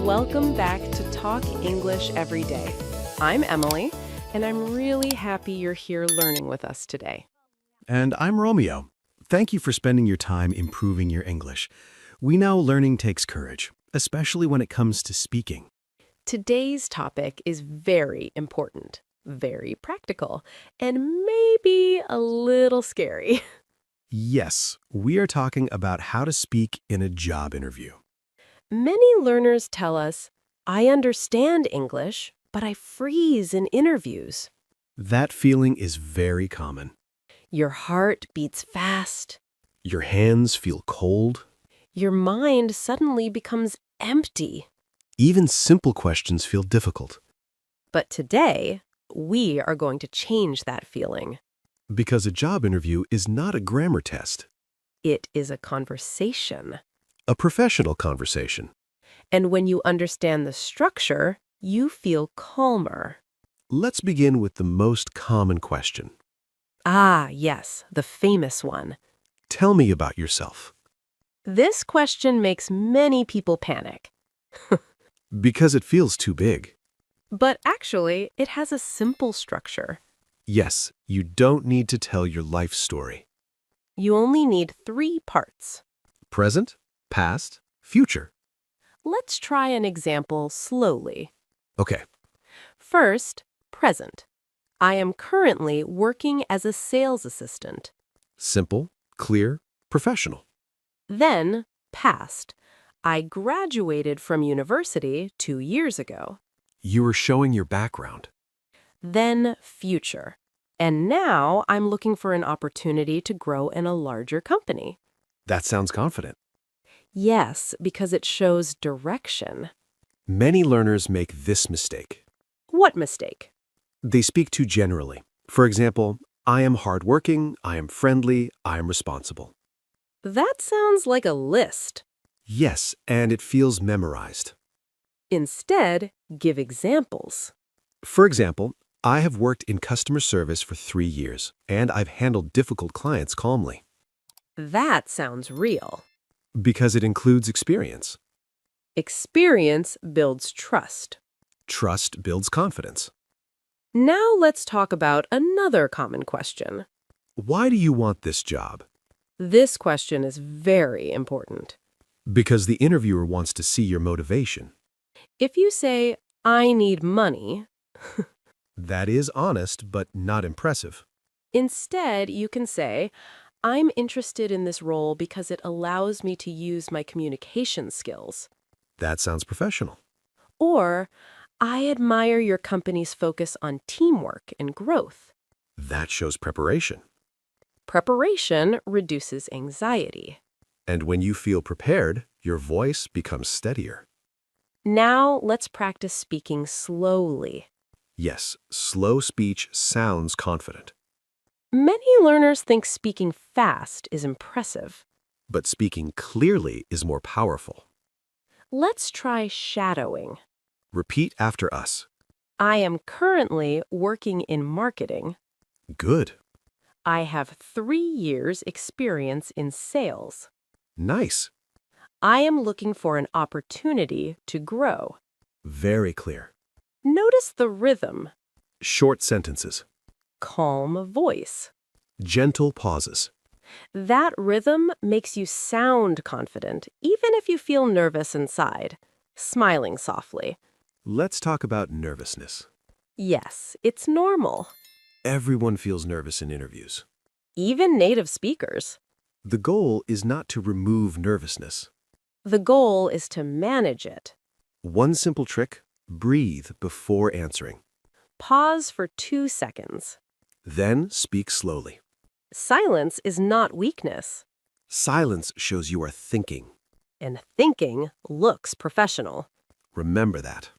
Welcome back to Talk English Every Day. I'm Emily, and I'm really happy you're here learning with us today. And I'm Romeo. Thank you for spending your time improving your English. We know learning takes courage, especially when it comes to speaking. Today's topic is very important, very practical, and maybe a little scary. Yes, we are talking about how to speak in a job interview. Many learners tell us, I understand English, but I freeze in interviews. That feeling is very common. Your heart beats fast. Your hands feel cold. Your mind suddenly becomes empty. Even simple questions feel difficult But today, we are going to change that feeling. because a job interview is not a grammar test, It is a conversation. a professional conversation. And when you understand the structure, you feel calmer. Let's begin with the most common question. Ah, yes, the famous one. Tell me about yourself. This question makes many people panic. Because it feels too big. But actually, it has a simple structure. Yes, you don't need to tell your life story. You only need 3 parts. Present, past, future. Let's try an example slowly. Okay, First, present. I am currently working as a sales assistant. simple, clear, professional. Then, past. I graduated from university 2 years ago. You are showing your background. Then, future. And now I'm looking for an opportunity to grow in a larger company. That sounds confident. Yes, because it shows direction. Many learners make this mistake. What mistake? They speak too generally. For example, I am hardworking, I am friendly, I am responsible. That sounds like a list. Yes, and it feels memorized. Instead, give examples. For example, I have worked in customer service for 3 years, and I've handled difficult clients calmly. That sounds real. Because it includes experience. Experience builds trust. Trust builds confidence. Now let's talk about another common question. Why do you want this job? This question is very important. Because the interviewer wants to see your motivation. If you say, I need money, That is honest, but not impressive. instead you can say, I'm interested in this role because it allows me to use my communication skills. That sounds professional. Or, I admire your company's focus on teamwork and growth. That shows preparation. Preparation reduces anxiety. And when you feel prepared, your voice becomes steadier. Now let's practice speaking slowly. Yes, slow speech sounds confident, Many learners think speaking fast is impressive. but speaking clearly is more powerful. Let's try shadowing. Repeat after us. I am currently working in marketing. Good. I have 3 years experience in sales. Nice. I am looking for an opportunity to grow. Very clear. Notice the rhythm, Short sentences. calm voice. Gentle pauses. That rhythm makes you sound confident, even if you feel nervous inside. Smiling softly. Let's talk about nervousness. Yes, it's normal. Everyone feels nervous in interviews. Even native speakers. The goal is not to remove nervousness. The goal is to manage it. One simple trick, breathe before answering. Pause for 2 seconds. Then speak slowly. Silence is not weakness, Silence shows you are thinking. and thinking looks professional. Remember that.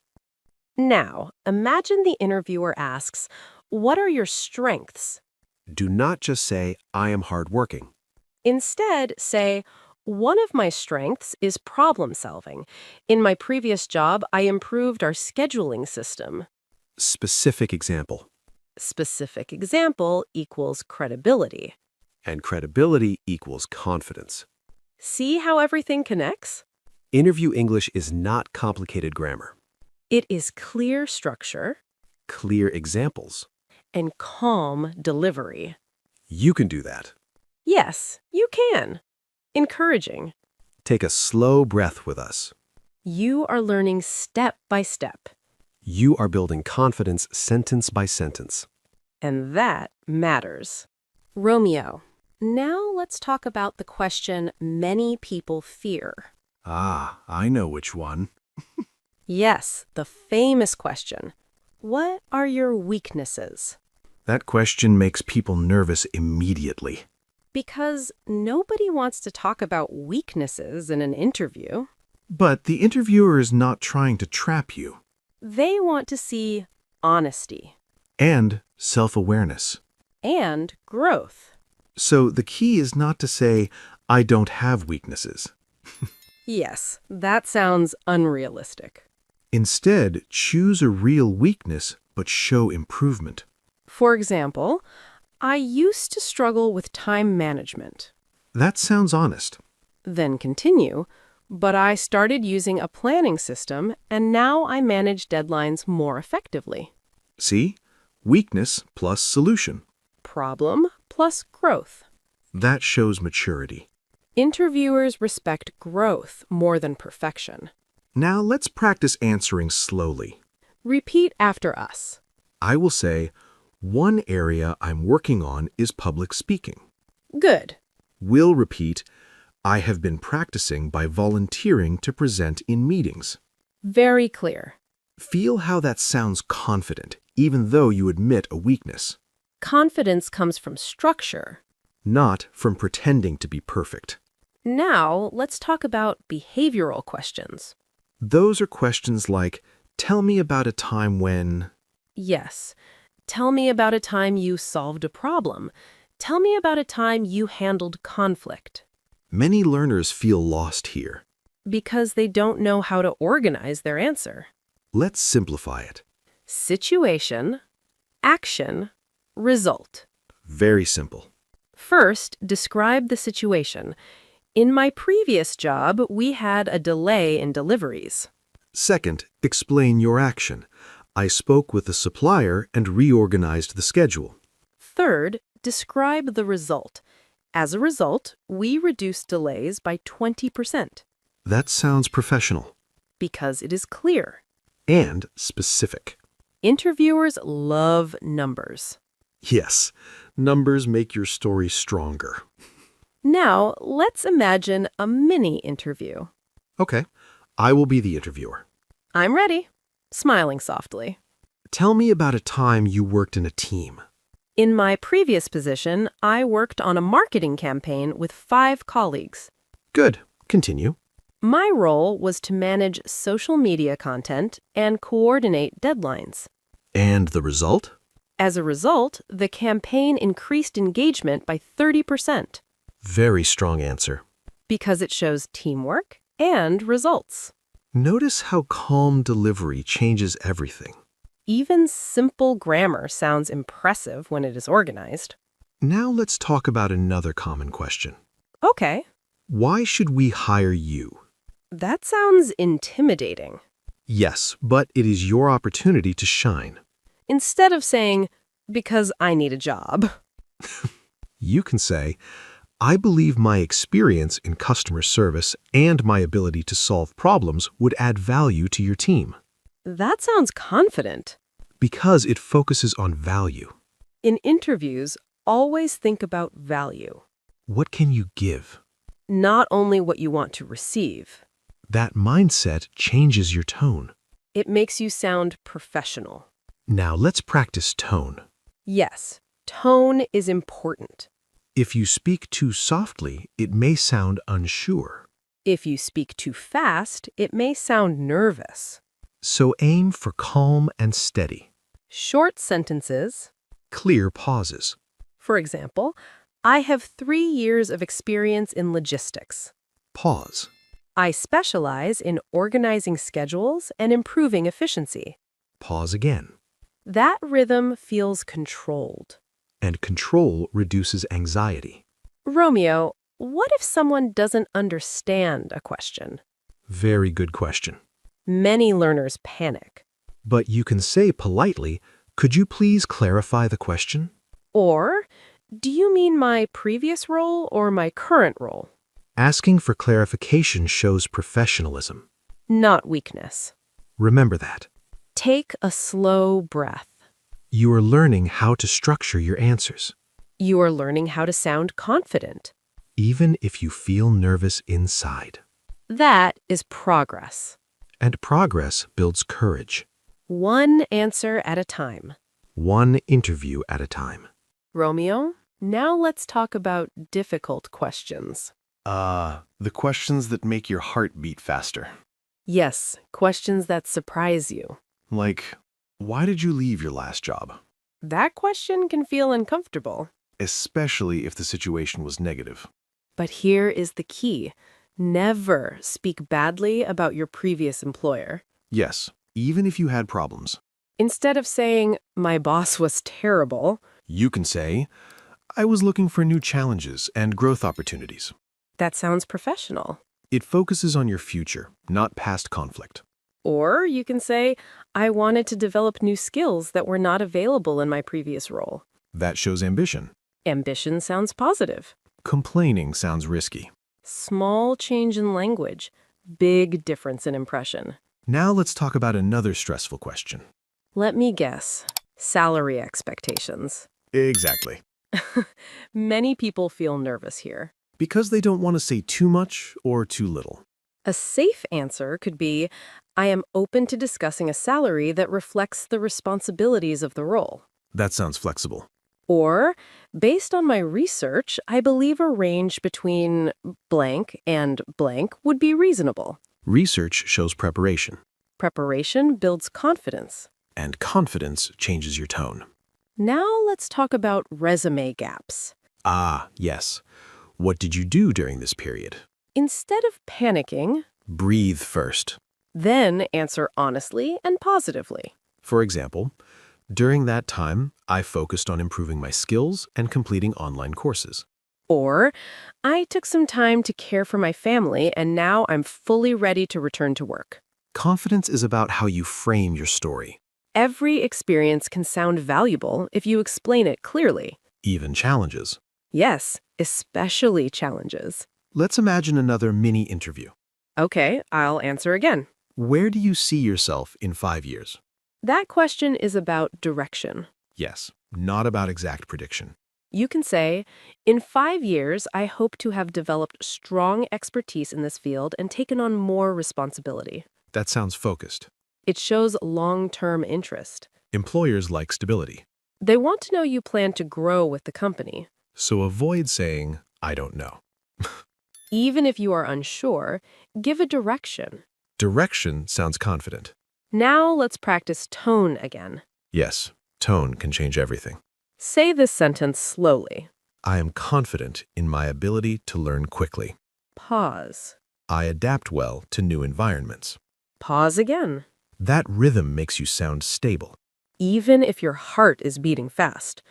Now, imagine the interviewer asks, what are your strengths? Do not just say, I am hardworking. Instead, say, one of my strengths is problem solving. In my previous job, I improved our scheduling system. Specific example. Specific example equals credibility. And credibility equals confidence. See how everything connects? Interview English is not complicated grammar. It is clear structure Clear examples. and calm delivery. You can do that. Yes, you can. Encouraging. Take a slow breath with us. You are learning step by step, You are building confidence sentence by sentence. and that matters. Romeo, now let's talk about the question many people fear. Ah, I know which one. Yes, the famous question. What are your weaknesses? That question makes people nervous immediately. Because nobody wants to talk about weaknesses in an interview. But the interviewer is not trying to trap you. They want to see honesty And self-awareness. and growth. So the key is not to say, I don't have weaknesses. Yes, that sounds unrealistic. Instead, choose a real weakness but show improvement. For example, I used to struggle with time management. That sounds honest. Then continue, but I started using a planning system and now I manage deadlines more effectively. See? Weakness plus solution. Problem plus growth. That shows maturity. Interviewers respect growth more than perfection. Now let's practice answering slowly. Repeat after us. I will say, one area I'm working on is public speaking. Good. We'll repeat, I have been practicing by volunteering to present in meetings. Very clear. Feel how that sounds confident, even though you admit a weakness, Confidence comes from structure. not from pretending to be perfect. Now, let's talk about behavioral questions. Those are questions like, tell me about a time when... Yes. Tell me about a time you solved a problem. Tell me about a time you handled conflict. Many learners feel lost here. Because they don't know how to organize their answer. Let's simplify it. Situation, action, result. Very simple. First, describe the situation. In my previous job, we had a delay in deliveries. Second, explain your action. I spoke with the supplier and reorganized the schedule. Third, describe the result. As a result, we reduced delays by 20% That sounds professional because it is clear. and specific. Interviewers love numbers. Yes, numbers make your story stronger. Now, let's imagine a mini interview. Okay, I will be the interviewer. I'm ready. Smiling softly. Tell me about a time you worked in a team. In my previous position, I worked on a marketing campaign with 5 colleagues. Good, continue. My role was to manage social media content and coordinate deadlines. And the result? As a result, the campaign increased engagement by 30% Very strong answer. because it shows teamwork and results. Notice how calm delivery changes everything. Even simple grammar sounds impressive when it is organized. Now let's talk about another common question. Okay, Why should we hire you? that sounds intimidating. Yes, but it is your opportunity to shine. Instead of saying, because I need a job. You can say, I believe my experience in customer service and my ability to solve problems would add value to your team. That sounds confident. Because it focuses on value. In interviews, always think about value, What can you give? not only what you want to receive. That mindset changes your tone. It makes you sound professional. Now let's practice tone. Yes, tone is important. If you speak too softly, it may sound unsure. If you speak too fast, it may sound nervous. So aim for calm and steady. Short sentences. Clear pauses. For example, I have 3 years of experience in logistics. Pause. I specialize in organizing schedules and improving efficiency. Pause again. That rhythm feels controlled. And control reduces anxiety. Romeo, what if someone doesn't understand a question? Very good question. Many learners panic. But you can say politely, could you please clarify the question? Or, do you mean my previous role or my current role? Asking for clarification shows professionalism. Not weakness. Remember that. Take a slow breath. You are learning how to structure your answers, You are learning how to sound confident. even if you feel nervous inside. That is progress. And progress builds courage, One answer at a time. one interview at a time. Romeo, now let's talk about difficult questions. The questions that make your heart beat faster. Yes, questions that surprise you. Like, why did you leave your last job? That question can feel uncomfortable. Especially if the situation was negative. But here is the key. Never speak badly about your previous employer. Yes, even if you had problems. Instead of saying, my boss was terrible, You can say, I was looking for new challenges and growth opportunities. that sounds professional. It focuses on your future, not past conflict. Or you can say, I wanted to develop new skills that were not available in my previous role. That shows ambition. Ambition sounds positive. Complaining sounds risky. Small change in language, big difference in impression. Now let's talk about another stressful question. Let me guess. Salary expectations. Exactly. Many people feel nervous here. Because they don't want to say too much or too little. A safe answer could be, I am open to discussing a salary that reflects the responsibilities of the role. That sounds flexible. Or, based on my research, I believe a range between blank and blank would be reasonable. Research shows preparation, Preparation builds confidence. and confidence changes your tone. Now let's talk about resume gaps. Ah, yes. What did you do during this period? Instead of panicking, Breathe first. then answer honestly and positively. For example, during that time, I focused on improving my skills and completing online courses. Or, I took some time to care for my family and now I'm fully ready to return to work. Confidence is about how you frame your story, Every experience can sound valuable if you explain it clearly. even challenges. Yes, especially challenges. Let's imagine another mini interview. Okay, I'll answer again. Where do you see yourself in 5 years? That question is about direction. Yes, not about exact prediction. You can say, in 5 years, I hope to have developed strong expertise in this field and taken on more responsibility. That sounds focused. It shows long-term interest. Employers like stability. They want to know you plan to grow with the company. So avoid saying, I don't know. Even if you are unsure, give a direction. Direction sounds confident. Now let's practice tone again. Yes, tone can change everything. Say this sentence slowly. I am confident in my ability to learn quickly. Pause. I adapt well to new environments. Pause again. That rhythm makes you sound stable. Even if your heart is beating fast.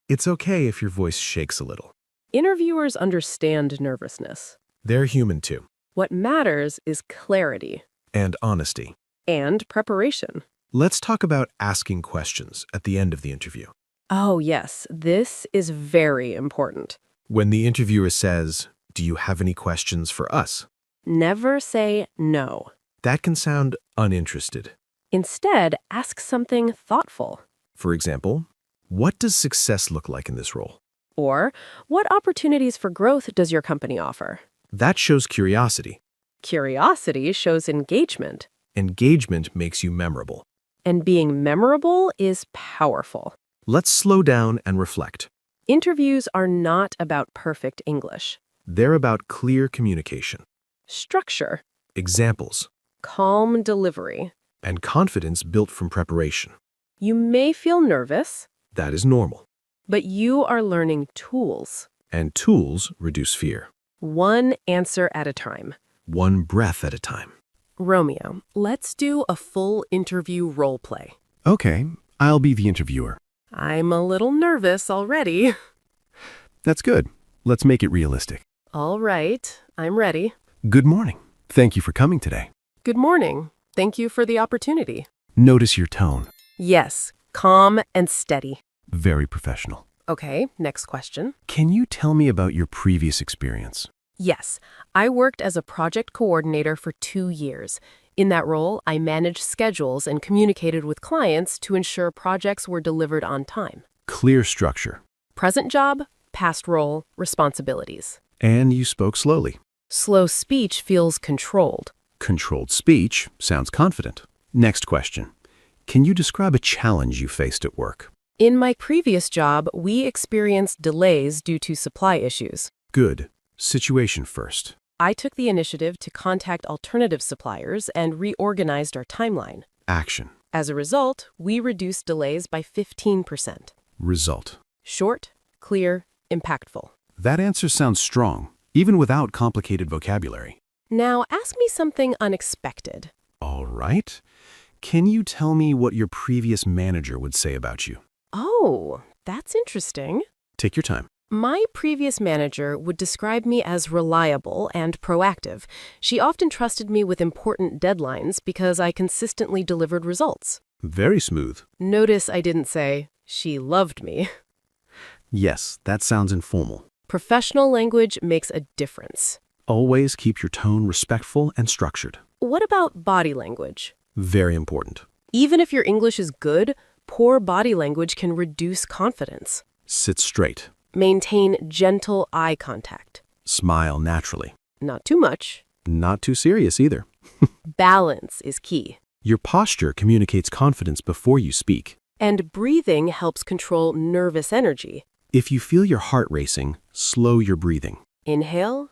It's okay if your voice shakes a little. Interviewers understand nervousness. They're human too. What matters is clarity And honesty. and preparation. Let's talk about asking questions at the end of the interview. Oh, yes, this is very important. When the interviewer says, do you have any questions for us? Never say no. That can sound uninterested. Instead, ask something thoughtful. For example, what does success look like in this role? Or, what opportunities for growth does your company offer? That shows curiosity. Curiosity shows engagement. Engagement makes you memorable. And being memorable is powerful. Let's slow down and reflect. Interviews are not about perfect English. They're about clear communication, Structure, examples, calm delivery. and confidence built from preparation. You may feel nervous, That is normal. but you are learning tools. And tools reduce fear. One answer at a time. One breath at a time. Romeo, let's do a full interview role play. Okay, I'll be the interviewer. I'm a little nervous already. That's good. Let's make it realistic. All right, I'm ready. Good morning. Thank you for coming today. Good morning. Thank you for the opportunity. Notice your tone. Yes, calm and steady. Very professional. Okay, next question. Can you tell me about your previous experience? Yes, I worked as a project coordinator for 2 years. In that role, I managed schedules and communicated with clients to ensure projects were delivered on time. Clear structure. Present job, past role, responsibilities. And you spoke slowly. Slow speech feels controlled. Controlled speech sounds confident. Next question. Can you describe a challenge you faced at work? In my previous job, we experienced delays due to supply issues. Good. Situation first. I took the initiative to contact alternative suppliers and reorganized our timeline. Action. As a result, we reduced delays by 15%. Result. Short, clear, impactful. That answer sounds strong, even without complicated vocabulary. Now ask me something unexpected. All right. Can you tell me what your previous manager would say about you? Oh, that's interesting. Take your time. My previous manager would describe me as reliable and proactive. She often trusted me with important deadlines because I consistently delivered results. Very smooth. Notice I didn't say, she loved me. Yes, that sounds informal. Professional language makes a difference. Always keep your tone respectful and structured. What about body language? Very important. Even if your English is good, poor body language can reduce confidence. Sit straight. Maintain gentle eye contact. Smile naturally. Not too much. Not too serious either. Balance is key. Your posture communicates confidence before you speak. And breathing helps control nervous energy. If you feel your heart racing, slow your breathing. Inhale,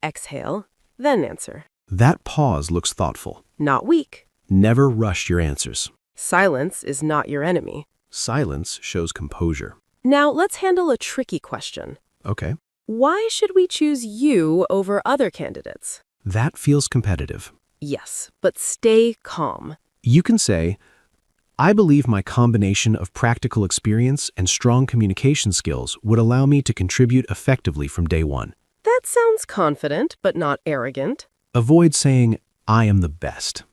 exhale, then answer. That pause looks thoughtful. Not weak. Never rush your answers. Silence is not your enemy. Silence shows composure. Now let's handle a tricky question. Okay. Why should we choose you over other candidates? That feels competitive. Yes, but stay calm. You can say, I believe my combination of practical experience and strong communication skills would allow me to contribute effectively from day one. That sounds confident, but not arrogant. Avoid saying, I am the best.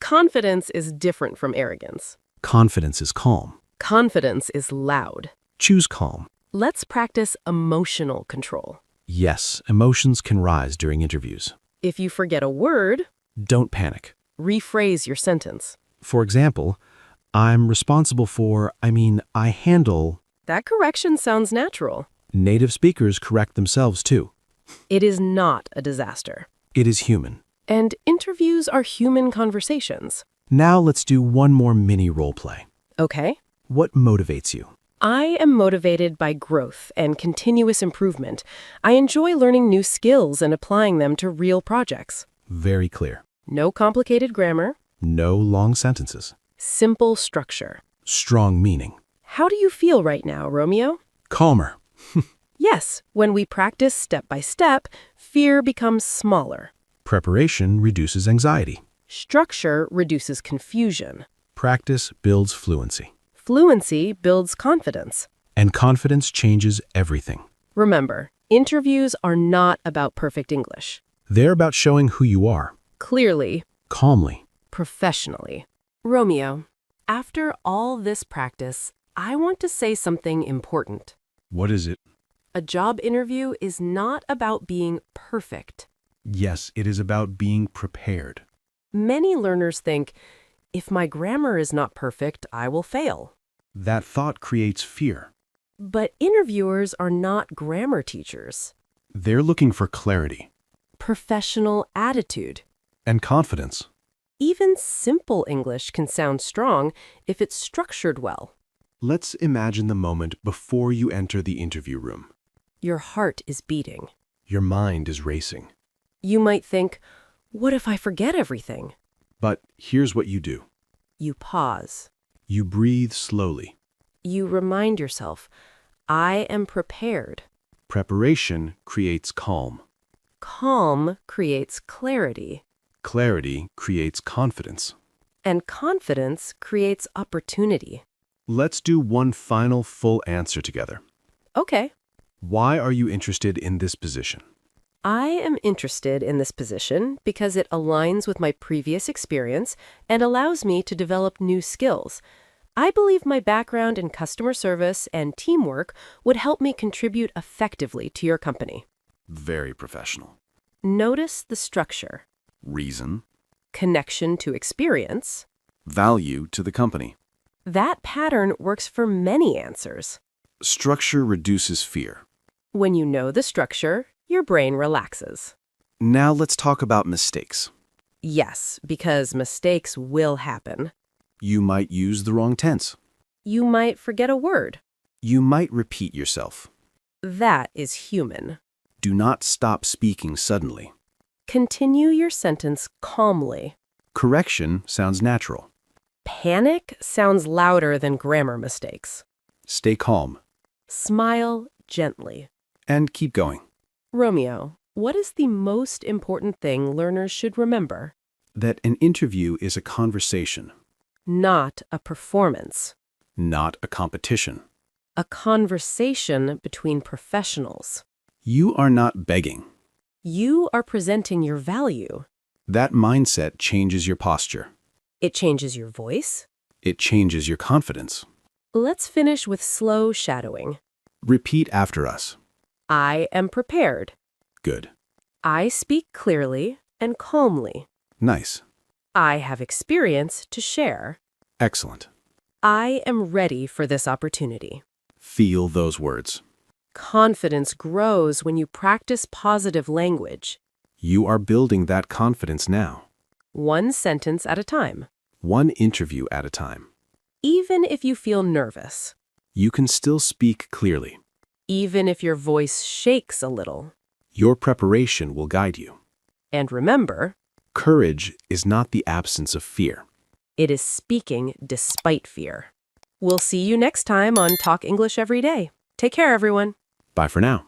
Confidence is different from arrogance. Confidence is calm. Confidence is loud. Choose calm. Let's practice emotional control. Yes, emotions can rise during interviews. If you forget a word, Don't panic. rephrase your sentence. For example, I'm responsible for, I handle. That correction sounds natural. Native speakers correct themselves too. It is not a disaster. It is human. And interviews are human conversations. Now let's do one more mini role play. Okay? What motivates you? I am motivated by growth and continuous improvement. I enjoy learning new skills and applying them to real projects. Very clear. No complicated grammar. No long sentences. Simple structure. Strong meaning. How do you feel right now, Romeo? Calmer. Yes, when we practice step by step, fear becomes smaller. Preparation reduces anxiety. Structure reduces confusion. Practice builds fluency. Fluency builds confidence. And confidence changes everything. Remember, interviews are not about perfect English. They're about showing who you are. Clearly, Calmly. professionally. Romeo, after all this practice, I want to say something important. What is it? A job interview is not about being perfect. Yes, it is about being prepared. Many learners think, if my grammar is not perfect, I will fail. That thought creates fear. But interviewers are not grammar teachers. They're looking for clarity. Professional attitude. And confidence. Even simple English can sound strong if it's structured well. Let's imagine the moment before you enter the interview room. Your heart is beating. Your mind is racing. You might think, what if I forget everything? But here's what you do. You pause. You breathe slowly. You remind yourself, I am prepared. Preparation creates calm. Calm creates clarity. Clarity creates confidence. And confidence creates opportunity. Let's do one final full answer together. Okay. Why are you interested in this position? I am interested in this position because it aligns with my previous experience and allows me to develop new skills. I believe my background in customer service and teamwork would help me contribute effectively to your company. Very professional. Notice the structure, Reason. connection to experience. Value to the company. That pattern works for many answers. Structure reduces fear. When you know the structure, your brain relaxes. Now let's talk about mistakes. Yes, because mistakes will happen. You might use the wrong tense. You might forget a word. You might repeat yourself. That is human. Do not stop speaking suddenly. Continue your sentence calmly. Correction sounds natural. Panic sounds louder than grammar mistakes. Stay calm Smile gently. and keep going. Romeo, what is the most important thing learners should remember? That an interview is a conversation, Not a performance. not a competition. A conversation between professionals. You are not begging. You are presenting your value. That mindset changes your posture. It changes your voice. It changes your confidence. Let's finish with slow shadowing. Repeat after us. I am prepared. Good. I speak clearly and calmly. Nice. I have experience to share. Excellent. I am ready for this opportunity. Feel those words. Confidence grows when you practice positive language, You are building that confidence now. one sentence at a time. One interview at a time. Even if you feel nervous, You can still speak clearly. even if your voice shakes a little. Your preparation will guide you. And remember, Courage is not the absence of fear. it is speaking despite fear. We'll see you next time on Talk English Every Day. Take care, everyone. Bye for now.